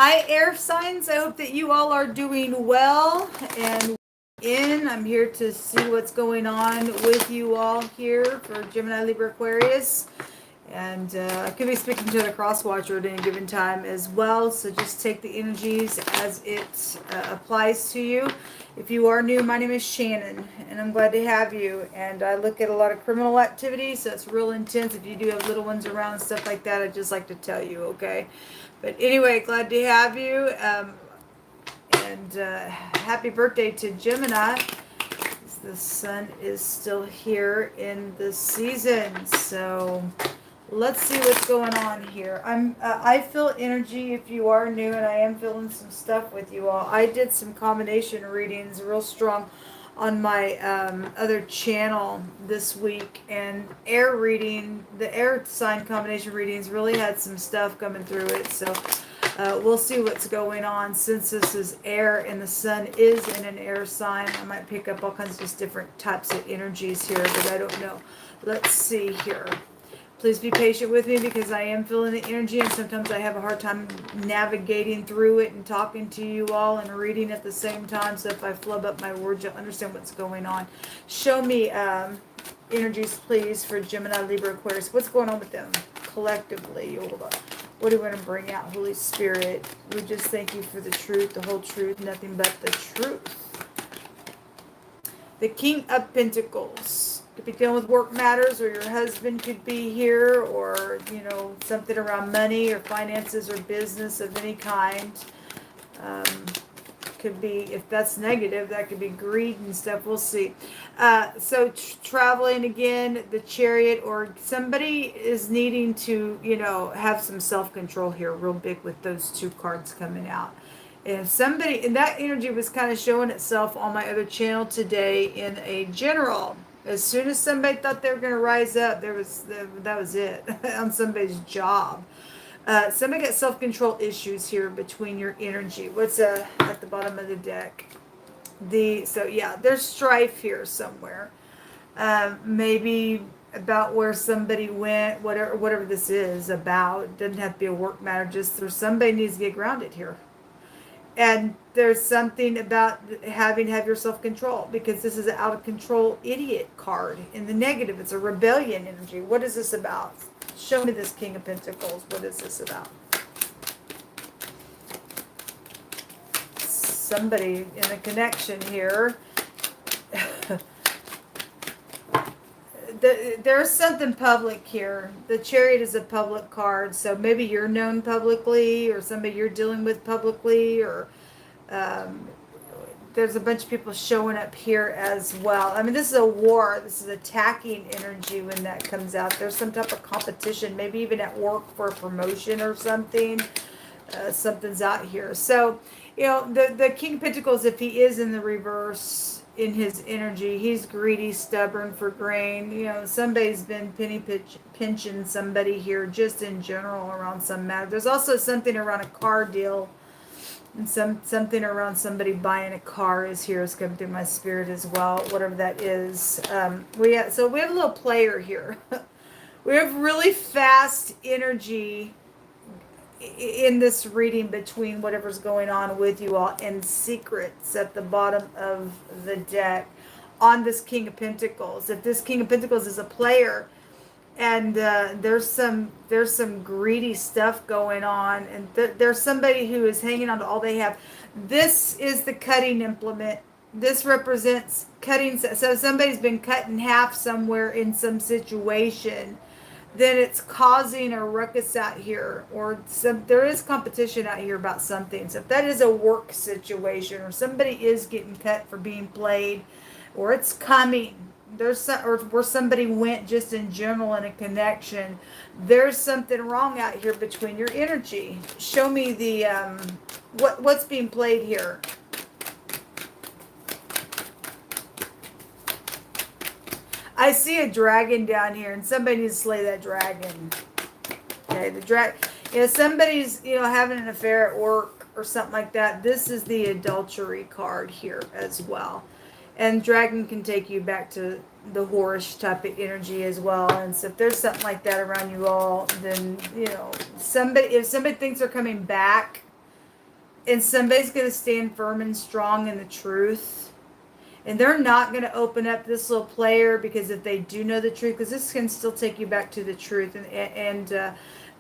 Hi, air signs. I hope that you all are doing well. And I'm here to see what's going on with you all here for Gemini, Libra, Aquarius. And I could be speaking to the cross watcher at any given time as well. So just take the energies as it applies to you. If you are new, my name is Shannon, and I'm glad to have you. And I look at a lot of criminal activity, so it's real intense. If you do have little ones around and stuff like that, I'd just like to tell you, okay? But anyway, glad to have you. And happy birthday to Gemini. The sun is still here in the season. So let's see what's going on here. I feel energy if you are new, and I am feeling some stuff with you all. I did some combination readings real strong on my other channel this week, and the air sign combination readings really had some stuff coming through it. So we'll see what's going on. Since this is air and the sun is in an air sign, I might pick up all kinds of just different types of energies here, but I don't know. Let's see here. Please be patient with me because I am feeling the energy, and sometimes I have a hard time navigating through it and talking to you all and reading at the same time. So if I flub up my words, you'll understand what's going on. Show me energies, please, for Gemini, Libra, Aquarius. What's going on with them collectively? What do you want to bring out, Holy Spirit? We just thank you for the truth, the whole truth, nothing but the truth. The King of Pentacles. Could be dealing with work matters, or your husband could be here, or, something around money or finances or business of any kind. Could be, if that's negative, that could be greed and stuff. We'll see. So traveling again, the Chariot, or somebody is needing to, have some self-control here real big with those two cards coming out. And that energy was kind of showing itself on my other channel today in a general. As soon as somebody thought they were going to rise up, that was it on somebody's job. Somebody got self-control issues here between your energy. What's at the bottom of the deck? There's strife here somewhere. Maybe about where somebody went, whatever this is about. It doesn't have to be a work matter. Just somebody needs to get grounded here. And there's something about have your self-control, because this is an out-of-control idiot card. In the negative, it's a rebellion energy. What is this about? Show me this King of Pentacles. What is this about? Somebody in a connection here. There's something public here. The Chariot is a public card, so maybe you're known publicly, or somebody you're dealing with publicly, or there's a bunch of people showing up here as well. I mean, this is a war. This is attacking energy when that comes out. There's some type of competition, maybe even at work for a promotion or something. Something's out here. So, the King of Pentacles, if he is in the reverse in his energy, he's greedy, stubborn for grain. Somebody's been pinching somebody here, just in general around some matter. There's also something around a car deal, and something around somebody buying a car is coming through my spirit as well, whatever that is. We have a little player here. We have really fast energy in this reading between whatever's going on with you all, and secrets at the bottom of the deck on this King of Pentacles. If this King of Pentacles is a player, and there's some greedy stuff going on, and there's somebody who is hanging on to all they have. This is the cutting implement. This represents cutting. So somebody's been cut in half somewhere in some situation. Then it's causing a ruckus out here, or there is competition out here about something. So if that is a work situation, or somebody is getting cut for being played, or it's coming, or where somebody went just in general in a connection, there's something wrong out here between your energy. Show me the what's being played here. I see a dragon down here, and somebody needs to slay that dragon. Okay, the somebody's, having an affair at work or something like that. This is the adultery card here as well. And dragon can take you back to the whorish type of energy as well. And so if there's something like that around you all, then, if somebody thinks they're coming back, And somebody's going to stand firm and strong in the truth. And they're not going to open up this little player, because if they do know the truth, because this can still take you back to the truth, and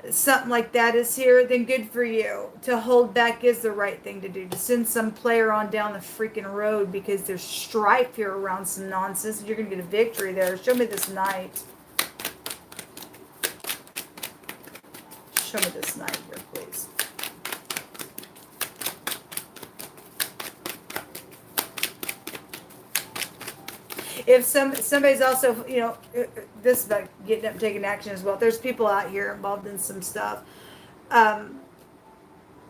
something like that is here, then good for you. To hold back is the right thing to do. To send some player on down the freaking road because there's strife here around some nonsense, and you're going to get a victory there. Show me this knight. Show me this knight here, please. If somebody's also, you know, this is about getting up and taking action as well. There's people out here involved in some stuff. I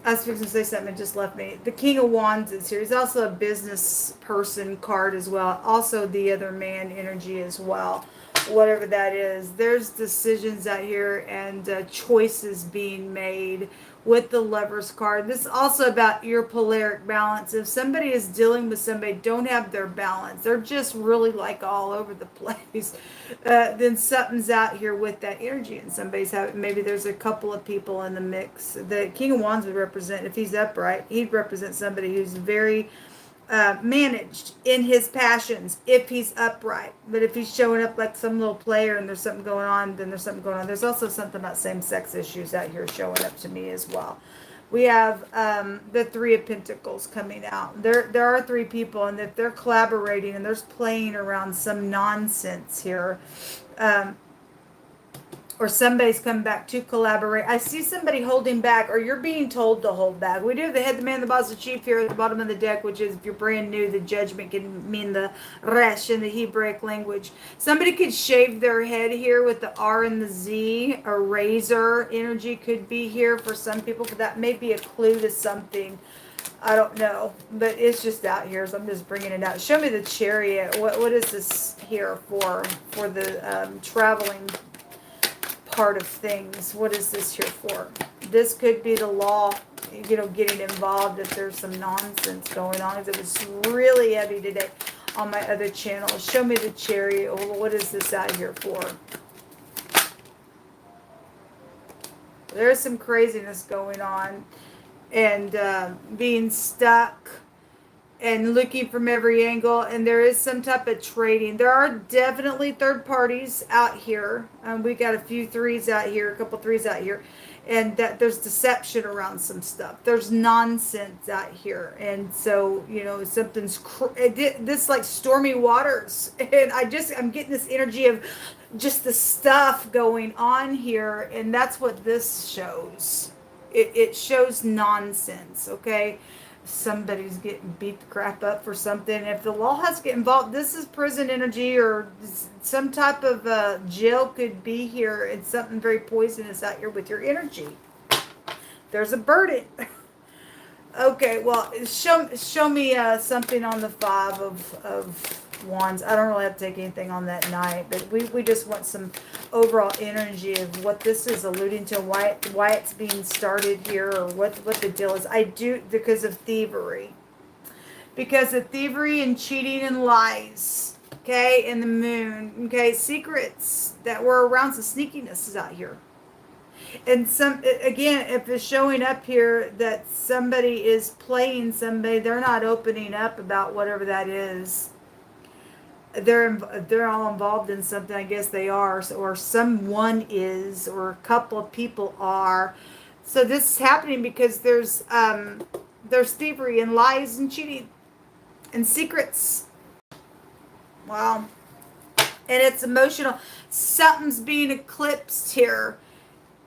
was fixing to say something and just left me. The King of Wands is here. He's also a business person card as well. Also the other man energy as well. Whatever that is. There's decisions out here and choices being made with the Lovers card. This is also about your polaric balance. If somebody is dealing with somebody don't have their balance, they're just really like all over the place, then something's out here with that energy, and somebody's having, maybe there's a couple of people in the mix. The King of Wands would represent, if he's upright, he'd represent somebody who's very managed in his passions if he's upright. But if he's showing up like some little player and there's something going on, then there's something going on. There's also something about same-sex issues out here showing up to me as well. We have the Three of Pentacles coming out. There are three people, and if they're collaborating and there's playing around some nonsense here, or somebody's come back to collaborate. I see somebody holding back, or you're being told to hold back. We do have the head, the man, the boss, the chief here at the bottom of the deck, which is, if you're brand new, the judgment can mean the resh in the Hebraic language. Somebody could shave their head here with the R and the Z. A razor energy could be here for some people, but that may be a clue to something. I don't know, but it's just out here, so I'm just bringing it out. Show me the Chariot. What is this here for the traveling part of things? What is this here for? This could be the law, you know, getting involved if there's some nonsense going on. It was really heavy today on my other channel. Show me the Chariot. What is this out here for? There's some craziness going on, and being stuck and looking from every angle, and there is some type of trading. There are definitely third parties out here. We got a few threes out here, a couple threes out here, and that there's deception around some stuff. There's nonsense out here, and so, you know, something's this like stormy waters, and I'm getting this energy of just the stuff going on here, and that's what this shows. It shows nonsense. Okay. Somebody's getting beat the crap up for something. If the law has to get involved, this is prison energy, or some type of jail could be here, and something very poisonous out here with your energy. There's a burden. Okay, well, show me something on the Five of Wands. I don't really have to take anything on that night, but we just want some overall energy of what this is alluding to, why it's being started here, or what the deal is. I do, because of thievery. Because of thievery and cheating and lies. Okay, and the moon. Okay, secrets that were around, some sneakiness is out here. And again, if it's showing up here that somebody is playing somebody, they're not opening up about whatever that is. They're all involved in something. I guess they are, or someone is, or a couple of people are. So this is happening because there's thievery and lies and cheating and secrets. Wow. And it's emotional. Something's being eclipsed here,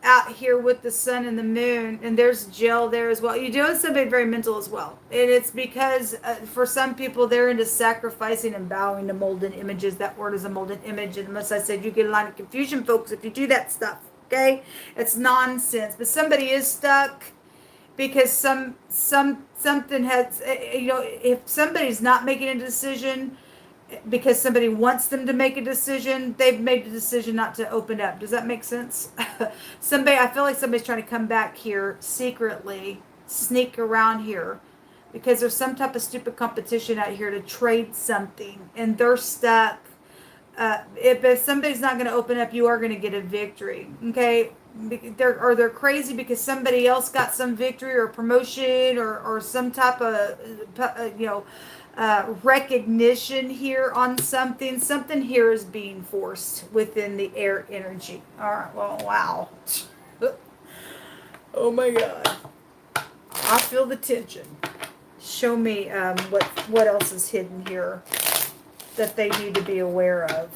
out here with the sun and the moon, and there's jail there as well. You're doing something very mental as well, and it's because for some people they're into sacrificing and bowing to molten images. That word is a molten image, and as I said, you get a lot of confusion, folks, if you do that stuff. Okay, it's nonsense. But somebody is stuck because something has, you know, if somebody's not making a decision because somebody wants them to make a decision, they've made the decision not to open up. Does that make sense? I feel like somebody's trying to come back here secretly, sneak around here, because there's some type of stupid competition out here to trade something, and they're stuck. If somebody's not going to open up, you are going to get a victory. Okay, they're crazy because somebody else got some victory or promotion or some type of recognition here on something. Something here is being forced within the air energy. All right. Well, wow. Oh my God. I feel the tension. Show me what else is hidden here that they need to be aware of.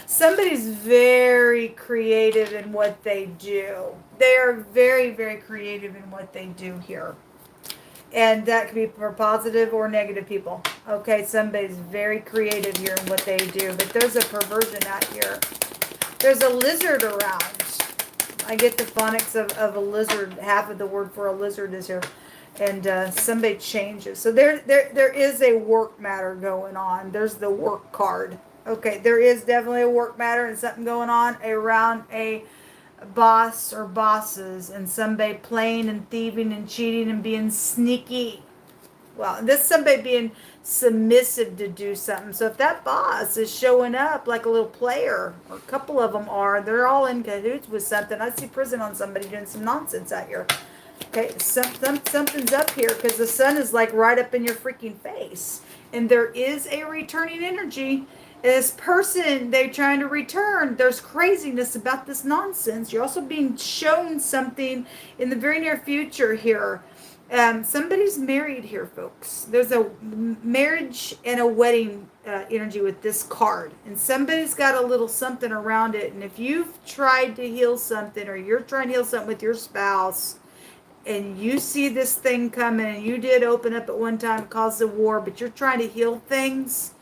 Somebody's very creative in what they do. They are very, very creative in what they do here. And that could be for positive or negative people. Okay, somebody's very creative here in what they do. But there's a perversion out here. There's a lizard around. I get the phonics of a lizard. Half of the word for a lizard is here. And somebody changes. So there is a work matter going on. There's the work card. Okay, there is definitely a work matter and something going on around a boss or bosses and somebody playing and thieving and cheating and being sneaky. Well, this somebody being submissive to do something. So if that boss is showing up like a little player, or a couple of them are, they're all in cahoots with something. I see prison on somebody doing some nonsense out here. Okay, something's up here because the sun is like right up in your freaking face. And there is a returning energy. This person, they're trying to return. There's craziness about this nonsense. You're also being shown something in the very near future here. Somebody's married here, folks. There's a marriage and a wedding energy with this card. And somebody's got a little something around it. And if you've tried to heal something or you're trying to heal something with your spouse, and you see this thing coming, and you did open up at one time, cause a war, but you're trying to heal things,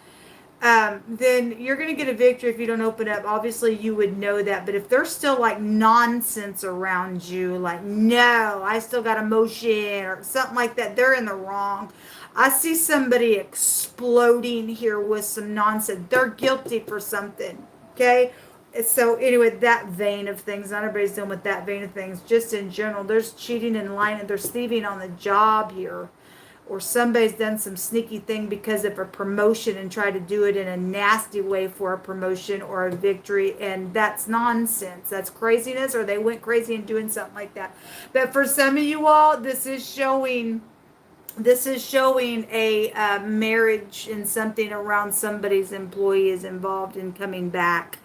then you're going to get a victory if you don't open up. Obviously, you would know that. But if there's still like nonsense around you, like, no, I still got emotion or something like that, they're in the wrong. I see somebody exploding here with some nonsense. They're guilty for something, okay? So anyway, that vein of things, not everybody's dealing with that vein of things. Just in general, there's cheating and lying, and there's thieving on the job here. Or somebody's done some sneaky thing because of a promotion and tried to do it in a nasty way for a promotion or a victory. And that's nonsense. That's craziness, or they went crazy and doing something like that. But for some of you all, this is showing a marriage and something around somebody's employee is involved in coming back.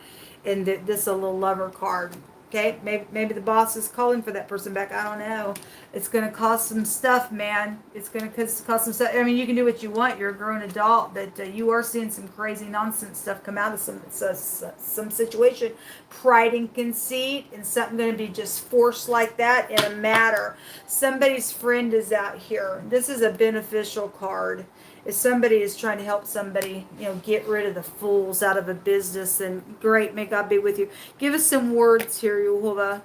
And this is a little lover card. Okay, maybe the boss is calling for that person back. I don't know. It's going to cost some stuff, man. It's going to cost some stuff. I mean, you can do what you want. You're a grown adult, but you are seeing some crazy nonsense stuff come out of some situation. Pride and conceit, and something going to be just forced like that in a matter. Somebody's friend is out here. This is a beneficial card. If somebody is trying to help somebody, get rid of the fools out of a business, then great, may God be with you. Give us some words here, Yehovah.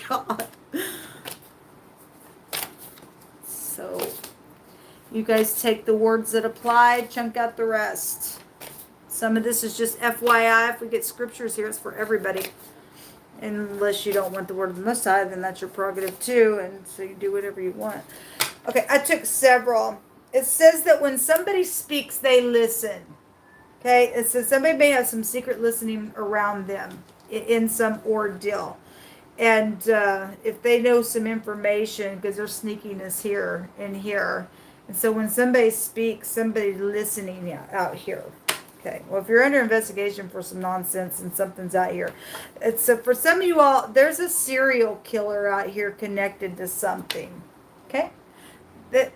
God. So, you guys take the words that apply, chunk out the rest. Some of this is just FYI. If we get scriptures here, it's for everybody. Unless you don't want the word of the Most High, then that's your prerogative too, and so you do whatever you want. Okay, I took several. It says that when somebody speaks, they listen. Okay? It says somebody may have some secret listening around them in some ordeal. And if they know some information, because there's sneakiness here and here. And so when somebody speaks, somebody's listening out here. Okay, well, if you're under investigation for some nonsense and something's out here. So for some of you all, there's a serial killer out here connected to something. Okay? They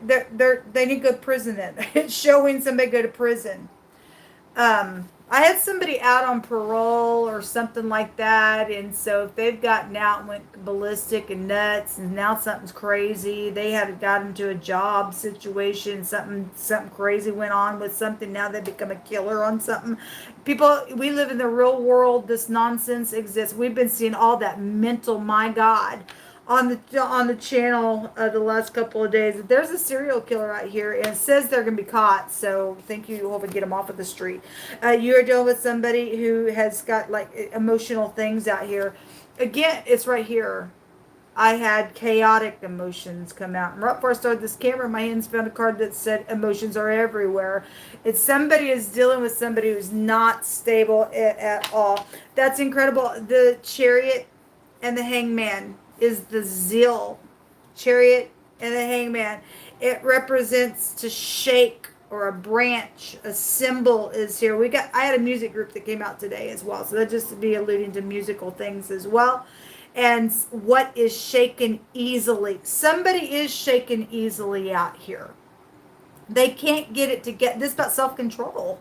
need to go to prison then. It's showing somebody go to prison. I had somebody out on parole or something like that, and so if they've gotten out and went ballistic and nuts, and now something's crazy, they had got into a job situation, something crazy went on with something, now they become a killer on something. People, we live in the real world, this nonsense exists. We've been seeing all that mental, my God, on the channel the last couple of days. There's a serial killer out here, and it says they're going to be caught, so thank you, Jehovah, get them off of the street. You are dealing with somebody who has got like emotional things out here. Again, it's right here. I had chaotic emotions come out. And right before I started this camera, my hands found a card that said emotions are everywhere. It's somebody is dealing with somebody who's not stable at all. That's incredible. The Chariot and the Hangman is the zeal. Chariot and the Hangman. It represents to shake or a branch. A symbol is here. I had a music group that came out today as well. So that just to be alluding to musical things as well. And what is shaken easily. Somebody is shaken easily out here. They can't get it to get this about self-control.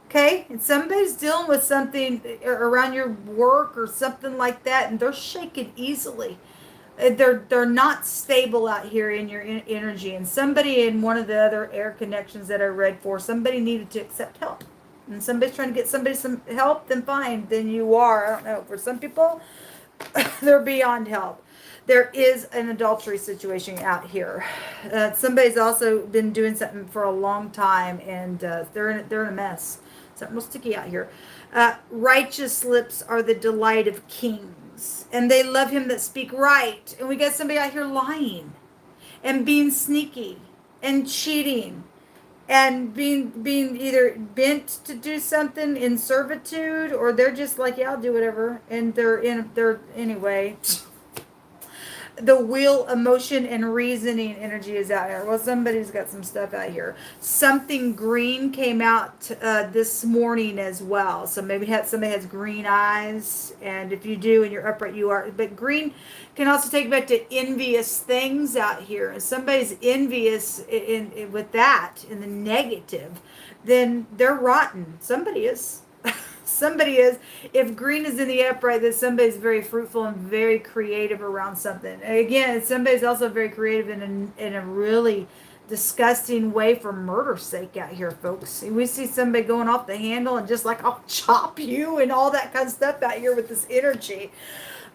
Okay? And somebody's dealing with something around your work or something like that, and they're shaken easily. They're not stable out here in your energy. And somebody in one of the other air connections that I read for, somebody needed to accept help. And somebody's trying to get somebody some help, then fine, then you are. I don't know. For some people, they're beyond help. There is an adultery situation out here. Somebody's also been doing something for a long time, and they're in a mess. Something real sticky out here. Righteous lips are the delight of kings, and they love him that speak right. And we got somebody out here lying, and being sneaky, and cheating, and being either bent to do something in servitude, or they're just like, yeah, I'll do whatever, and they're anyway. The wheel, emotion, and reasoning energy is out here. Well, somebody's got some stuff out here. Something green came out this morning as well. So maybe somebody has green eyes, and if you do and you're upright, you are. But green can also take back to envious things out here. And somebody's envious with that in the negative, then they're rotten. Somebody is. Somebody is. If green is in the upright, then somebody's very fruitful and very creative around something. And again, somebody's also very creative in a really disgusting way for murder's sake out here, folks. We see somebody going off the handle and just like, I'll chop you and all that kind of stuff out here with this energy.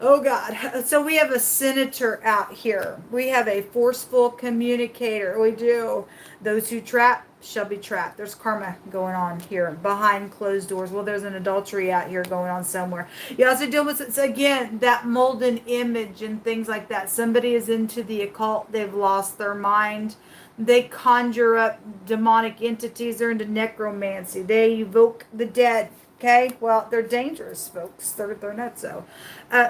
Oh God. So we have a senator out here. We have a forceful communicator. We do. Those who trap shall be trapped. There's karma going on here behind closed doors. Well, there's an adultery out here going on somewhere. You also deal with, again, that molten image and things like that. Somebody is into the occult. They've lost their mind. They conjure up demonic entities. They're into necromancy. They evoke the dead. Okay, well, they're dangerous, folks. They're nutso.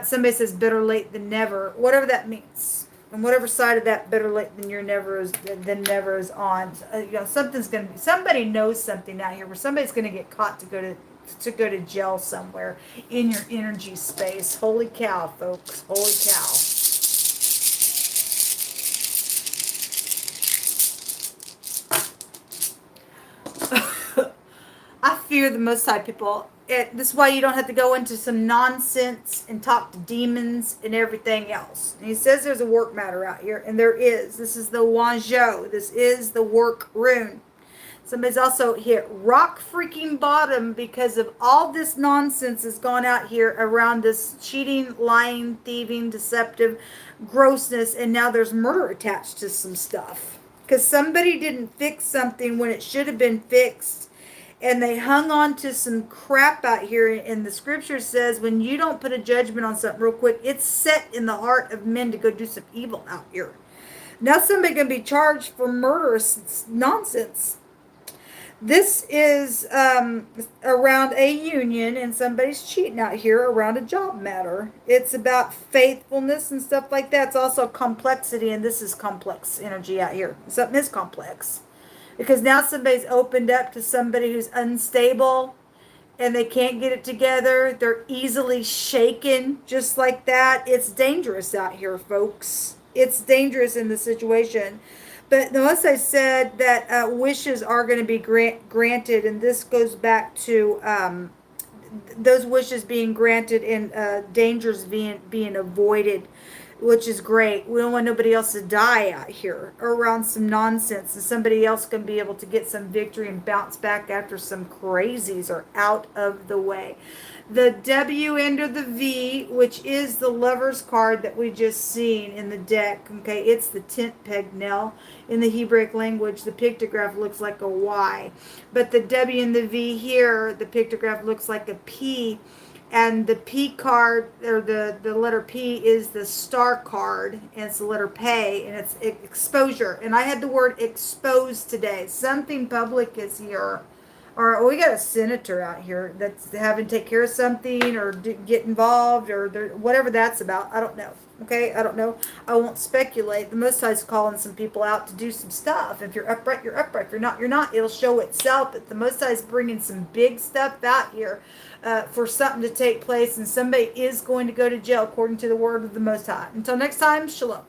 Somebody says better late than never. Whatever that means. And whatever side of that better late than never is on. Somebody knows something out here where somebody's going to get caught to go to jail somewhere in your energy space. Holy cow, folks. Holy cow. I fear the Most High, people. This is why you don't have to go into some nonsense and talk to demons and everything else. And he says there's a work matter out here, and there is. This is the Wanzhou. This is the work rune. Somebody's also hit rock freaking bottom because of all this nonsense that's gone out here around this cheating, lying, thieving, deceptive grossness, and now there's murder attached to some stuff. Because somebody didn't fix something when it should have been fixed. And they hung on to some crap out here. And the scripture says when you don't put a judgment on something real quick, it's set in the heart of men to go do some evil out here. Now somebody's going to be charged for murderous nonsense. This is around a union, and somebody's cheating out here around a job matter. It's about faithfulness and stuff like that. It's also complexity, and this is complex energy out here. Something is complex. Because now somebody's opened up to somebody who's unstable and they can't get it together. They're easily shaken just like that. It's dangerous out here, folks. It's dangerous in the situation. But notice I said that wishes are going to be granted, and this goes back to those wishes being granted and dangers being avoided, which is great. We don't want nobody else to die out here or around some nonsense, and somebody else can be able to get some victory and bounce back after some crazies are out of the way. The W under the V, which is the Lover's card that we just seen in the deck. Okay, it's the tent peg nail. In the Hebraic language, the pictograph looks like a Y. But the W and the V here, the pictograph looks like a P. And the P card, or the letter P, is the star card, and it's the letter pay, and it's exposure. And I had the word exposed today. Something public is here. Or we got a senator out here that's having to take care of something, or get involved, or whatever that's about. I don't know. Okay, I don't know. I won't speculate. The Most High's calling some people out to do some stuff. If you're upright, you're upright. If you're not, you're not. It'll show itself. But the Most High's bringing some big stuff out here for something to take place, and somebody is going to go to jail according to the word of the Most High. Until next time, shalom.